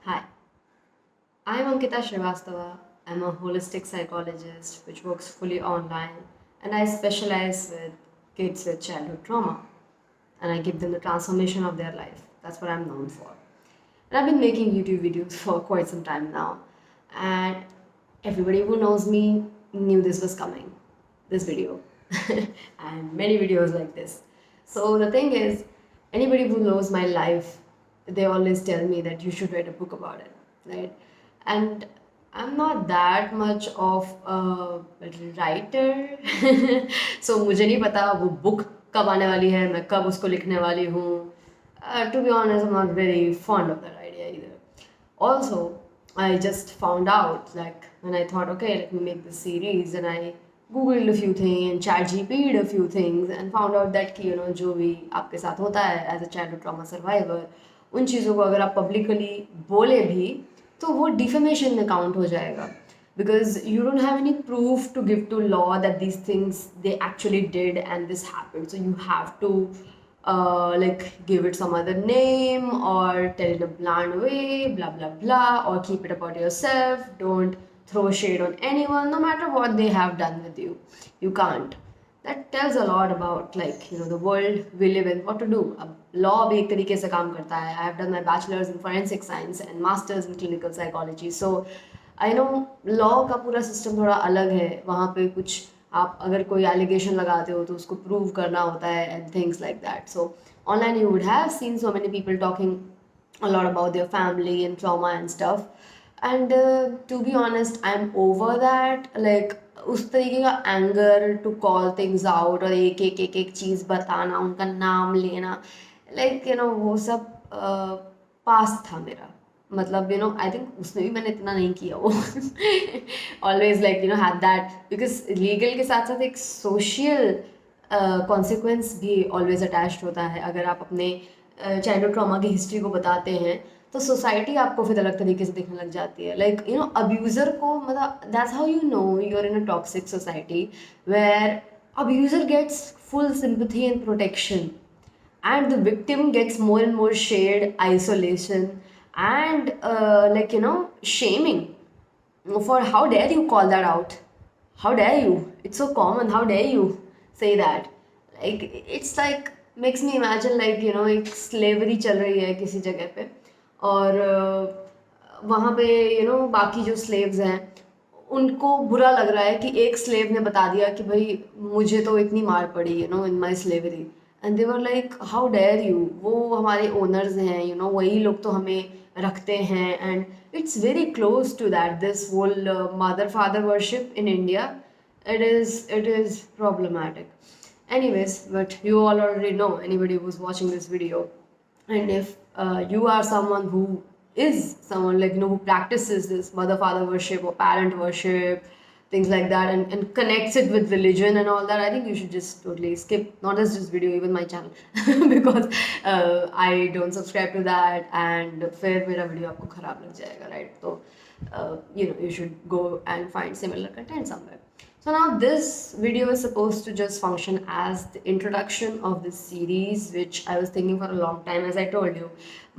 Hi, I'm Ankita Srivastava. I'm a holistic psychologist which works fully online, and I specialize with kids with childhood trauma, and I give them the transformation of their life. That's what I'm known for. And I've been making YouTube videos for quite some time now, and everybody who knows me knew this was coming, this video, and many videos like this. So the thing is, anybody who knows my life, they always tell me that you should write a book about it, right? And I'm not that much of a writer, so मुझे नहीं पता वो book कब आने वाली है, मैं कब उसको लिखने वाली हूँ. To be honest, I'm not very fond of that idea either. Also, I just found out, like, when I thought, okay, let me make this series, and I googled a few things and chat GP'd a few things and found out that कि जो भी आपके साथ होता है as a childhood trauma survivor, उन चीज़ों को अगर आप publicly बोले भी तो वो defamation में count हो जाएगा, because you don't have any proof to give to law that these things they actually did and this happened. So you have to like give it some other name or tell it a bland way, blah blah blah, or keep it about yourself. Don't throw shade on anyone, no matter what they have done with you. You can't. That tells a lot about the world we live in, what to do. अब law भी एक तरीके से काम करता है. I have done my bachelor's in forensic science and master's in clinical psychology. So I know law का पूरा system थोड़ा अलग है. वहाँ पे कुछ आप अगर कोई एलिगेशन लगाते हो तो उसको प्रूव करना होता है and things like that. So online you would have seen so many people talking a lot about their family and trauma and stuff, and to be honest I'm over that. Like उस तरीके का anger to call things out और एक एक एक एक चीज़ बताना, उनका नाम लेना, वो सब पास था मेरा. मतलब आई थिंक उसमें भी मैंने इतना नहीं किया वो. Always had that, because legal के साथ साथ एक सोशल कॉन्सिक्वेंस भी ऑलवेज अटैच्ड होता है. अगर आप अपने चाइल्डहुड ट्रॉमा की हिस्ट्री को बताते हैं तो सोसाइटी आपको फिर अलग तरीके से देखने लग जाती है. अब्यूज़र को, मतलब that's how you know you are in a toxic society where abuser gets full sympathy and protection, and the victim gets more and more shade, isolation, and shaming for how dare you call that out, how dare you, it's so common, how dare you say that. It's like makes me imagine एक slavery चल रही है किसी जगह पे, और वहाँ पे बाकी जो slaves हैं उनको बुरा लग रहा है कि एक स्लेव ने बता दिया कि भाई मुझे तो इतनी मार पड़ी in my slavery, and they were like how dare you. वो हमारे ओनर्स हैं, वही लोग तो हमें रखते हैं. And it's very close to that, this whole mother father worship in India. it is problematic. Anyways, but you all already know, anybody who's watching this video, and if you are someone who is someone who practices this mother father worship or parent worship, things like that, and connects it with religion and all that, I think you should just totally skip not just this video, even my channel. Because I don't subscribe to that, and फिर मेरा video आपको खराब लग जाएगा, right? So you should go and find similar content somewhere. So now this video is supposed to just function as the introduction of this series, which I was thinking for a long time. As I told you,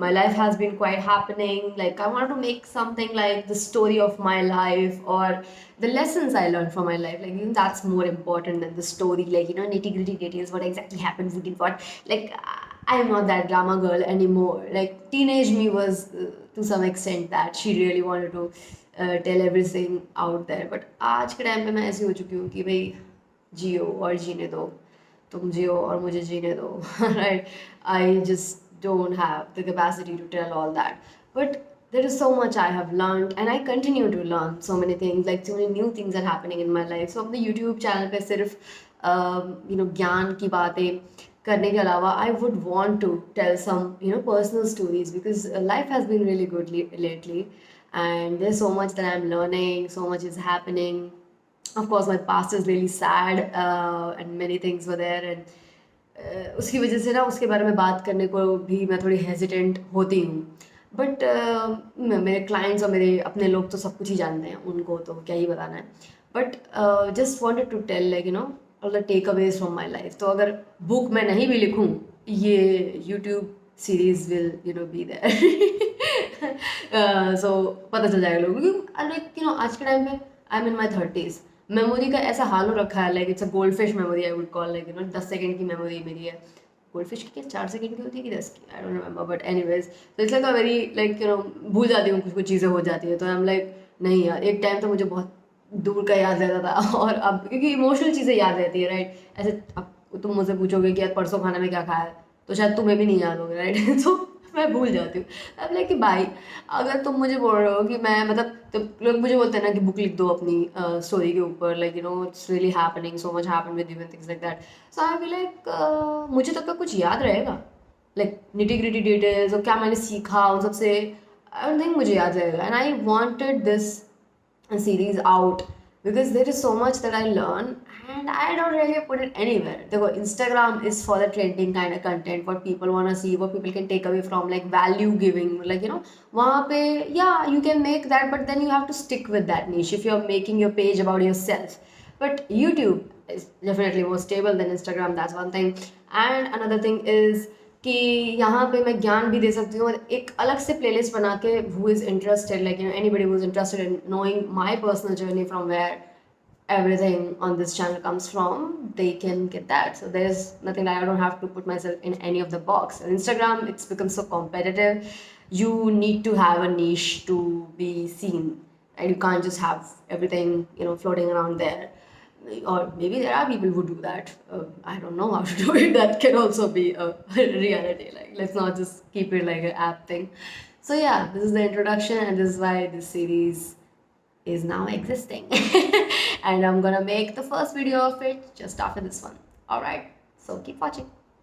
my life has been quite happening. Like I wanted to make something like the story of my life or the lessons I learned from my life. That's more important than the story. Nitty gritty details, what exactly happened, who did what. I'm not that drama girl anymore. Like teenage me was to some extent that she really wanted to tell everything out there. But आज के time पे मैं ऐसी हो चुकी हूँ कि भाई जियो और जीने दो, तुम जियो और मुझे जीने दो. Right, I just don't have the capacity to tell all that. But there is so much I have learned and I continue to learn so many things, like so many new things are happening in my life. So अपने YouTube channel पे सिर्फ ज्ञान की बातें करने के अलावा I would want to tell some personal stories, because life has been really good lately, and there's so much that I'm learning, so much is happening. Of course my past is really sad, and many things were there, and उसकी वजह से ना उसके बारे में बात करने को भी मैं थोड़ी हेजिटेंट होती हूँ. बट मेरे क्लाइंट्स और मेरे अपने लोग तो सब कुछ ही जानते हैं, उनको तो क्या ही बताना है. But just wanted to tell all the takeaways from my life. तो अगर बुक मैं नहीं भी लिखूँ, ये YouTube series will be there. So पता चल जाएगा लोगों को, क्योंकि लाइक आज के टाइम पे I am in my 30s, memory का ऐसा हाल हो रखा है, like it's a gold fish memory I would call, like 10 second की मेमोरी मेरी है। गोल्ड फिश की क्या 4 सेकंड की होती है कि 10 की, I don't remember, but anyways तो it's like a very like भूल जाती हूँ, कुछ कुछ चीज़ें हो जाती है, तो आई एम लाइक नहीं यार, एक टाइम तो मुझे बहुत दूर का याद रहता था और अब क्योंकि इमोशनल चीज़ें याद रहती है, राइट? ऐसे अब तुम मुझसे पूछोगे कि यार परसों खाने में क्या खाया है, तो शायद तुम्हें भी नहीं याद होगा, राइट? तो मैं भूल जाती हूँ। अब लाइक कि भाई, अगर तुम मुझे बोल रहे हो कि मैं मतलब, तो लोग मुझे बोलते हैं ना कि बुक लिख दो अपनी स्टोरी के ऊपर, like it's really happening, so much happen with you and things like that. So I feel like मुझे तब तक कुछ याद रहेगा, लाइक निटी ग्रिटी डिटेल्स और क्या मैंने सीखा उन सबसे, आई डोंट थिंक मुझे याद रहेगा। And I wanted this series out because there is so much that I learn and I don't really put it anywhere. देखो, Instagram is for the trending kind of content, what people want to see, what people can take away from, like value giving, like वहाँ पे yeah you can make that, but then you have to stick with that niche if you're making your page about yourself. But YouTube is definitely more stable than Instagram, that's one thing. And another thing is कि यहाँ पे मैं ज्ञान भी दे सकती हूँ, और एक अलग से प्लेलिस्ट बना के who is interested, like anybody who is interested in knowing my personal journey from where everything on this channel comes from, they can get that. So there's nothing like I don't have to put myself in any of the box. On Instagram, it's become so competitive. You need to have a niche to be seen, and you can't just have everything floating around there. Or maybe there are people who do that. I don't know how to do it. That can also be a reality. Like, let's not just keep it like an app thing. So yeah, this is the introduction, and this is why this series is now existing. And I'm gonna make the first video of it just after this one. Alright, so keep watching.